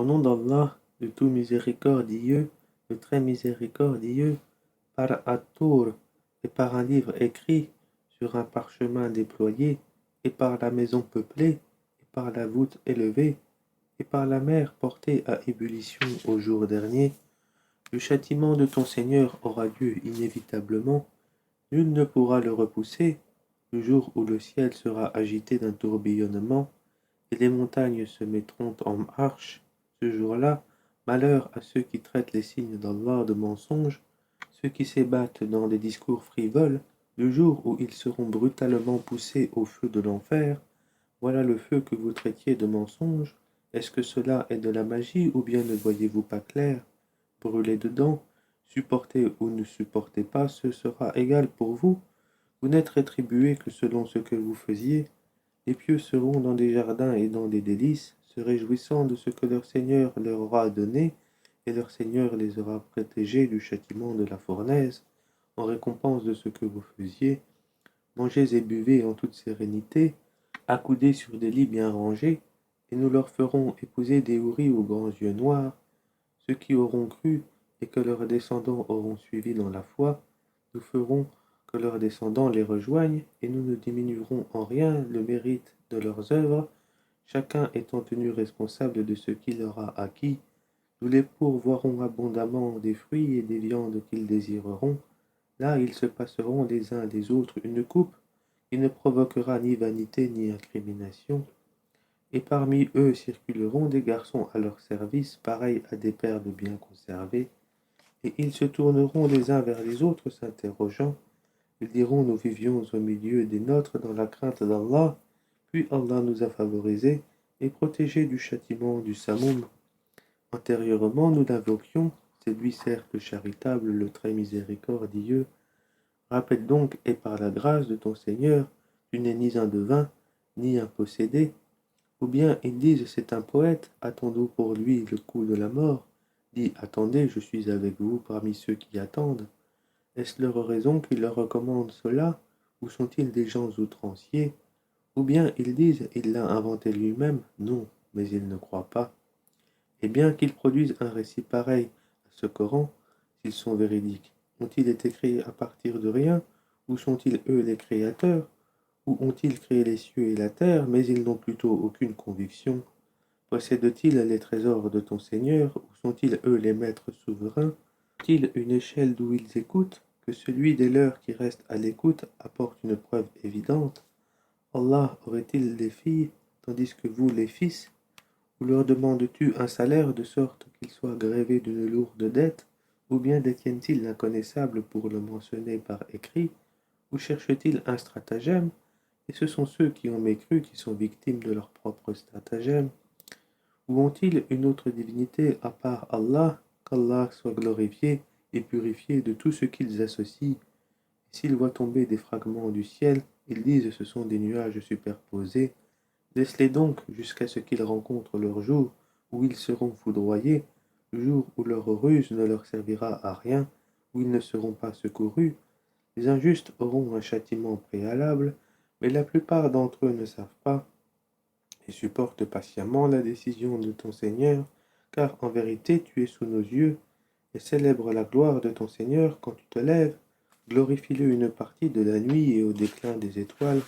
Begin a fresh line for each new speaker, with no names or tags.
nom d'Allah, le tout miséricordieux, le très miséricordieux, par At-Tur, et par un livre écrit sur un parchemin déployé, et par la maison peuplée, et par la voûte élevée, et par la mer portée à ébullition au jour dernier. Le châtiment de ton Seigneur aura lieu inévitablement, nul ne pourra le repousser, le jour où le ciel sera agité d'un tourbillonnement, et les montagnes se mettront en marche. Ce jour-là, malheur à ceux qui traitent les signes d'Allah de mensonges, ceux qui s'ébattent dans des discours frivoles, le jour où ils seront brutalement poussés au feu de l'enfer. Voilà le feu que vous traitiez de mensonge. Est-ce que cela est de la magie, ou bien ne voyez-vous pas clair? Brûlez dedans, supportez ou ne supportez pas, ce sera égal pour vous. Vous n'êtes rétribués que selon ce que vous faisiez. Les pieux seront dans des jardins et dans des délices, se réjouissant de ce que leur Seigneur leur aura donné, et leur Seigneur les aura protégés du châtiment de la fournaise, en récompense de ce que vous faisiez. Mangez et buvez en toute sérénité, accoudés sur des lits bien rangés, et nous leur ferons épouser des houris aux grands yeux noirs. Ceux qui auront cru et que leurs descendants auront suivi dans la foi, nous ferons que leurs descendants les rejoignent, et nous ne diminuerons en rien le mérite de leurs œuvres, chacun étant tenu responsable de ce qu'il aura acquis. Nous les pourvoirons abondamment des fruits et des viandes qu'ils désireront. Là, ils se passeront les uns des autres une coupe qui ne provoquera ni vanité ni incrimination. Et parmi eux circuleront des garçons à leur service, pareils à des perles bien conservées, et ils se tourneront les uns vers les autres, s'interrogeant. Ils diront: nous vivions au milieu des nôtres dans la crainte d'Allah, puis Allah nous a favorisés et protégés du châtiment du Samoum. Antérieurement, nous l'invoquions, c'est lui certes le charitable, le très miséricordieux. Rappelle donc, et par la grâce de ton Seigneur, tu n'es ni un devin, ni un possédé. Ou bien ils disent: c'est un poète, attendons pour lui le coup de la mort. Dis: attendez, je suis avec vous parmi ceux qui attendent. Est-ce leur raison qui leur recommande cela, ou sont-ils des gens outranciers? Ou bien ils disent: il l'a inventé lui-même. Non, mais ils ne croient pas. Et bien qu'ils produisent un récit pareil à ce Coran, s'ils sont véridiques, ont-ils été créés à partir de rien, ou sont-ils eux les créateurs? Ou ont-ils créé les cieux et la terre, mais ils n'ont plutôt aucune conviction? Possèdent-ils les trésors de ton Seigneur, ou sont-ils eux les maîtres souverains? Ont-ils une échelle d'où ils écoutent, que celui des leurs qui reste à l'écoute apporte une preuve évidente? Allah aurait-il des filles, tandis que vous les fils? Ou leur demandes-tu un salaire de sorte qu'ils soient grévés d'une lourde dette? Ou bien détiennent-ils l'inconnaissable pour le mentionner par écrit? Ou cherchent-ils un stratagème? Et ce sont ceux qui ont mécru qui sont victimes de leur propre stratagème. Ou ont-ils une autre divinité à part Allah? Qu'Allah soit glorifié et purifié de tout ce qu'ils associent. Et s'ils voient tomber des fragments du ciel, ils disent: ce sont des nuages superposés. Laisse-les donc jusqu'à ce qu'ils rencontrent leur jour, où ils seront foudroyés, le jour où leur ruse ne leur servira à rien, où ils ne seront pas secourus. Les injustes auront un châtiment préalable, mais la plupart d'entre eux ne savent pas, et supportent patiemment la décision de ton Seigneur, car en vérité tu es sous nos yeux, et célèbre la gloire de ton Seigneur quand tu te lèves, glorifie-le une partie de la nuit et au déclin des étoiles.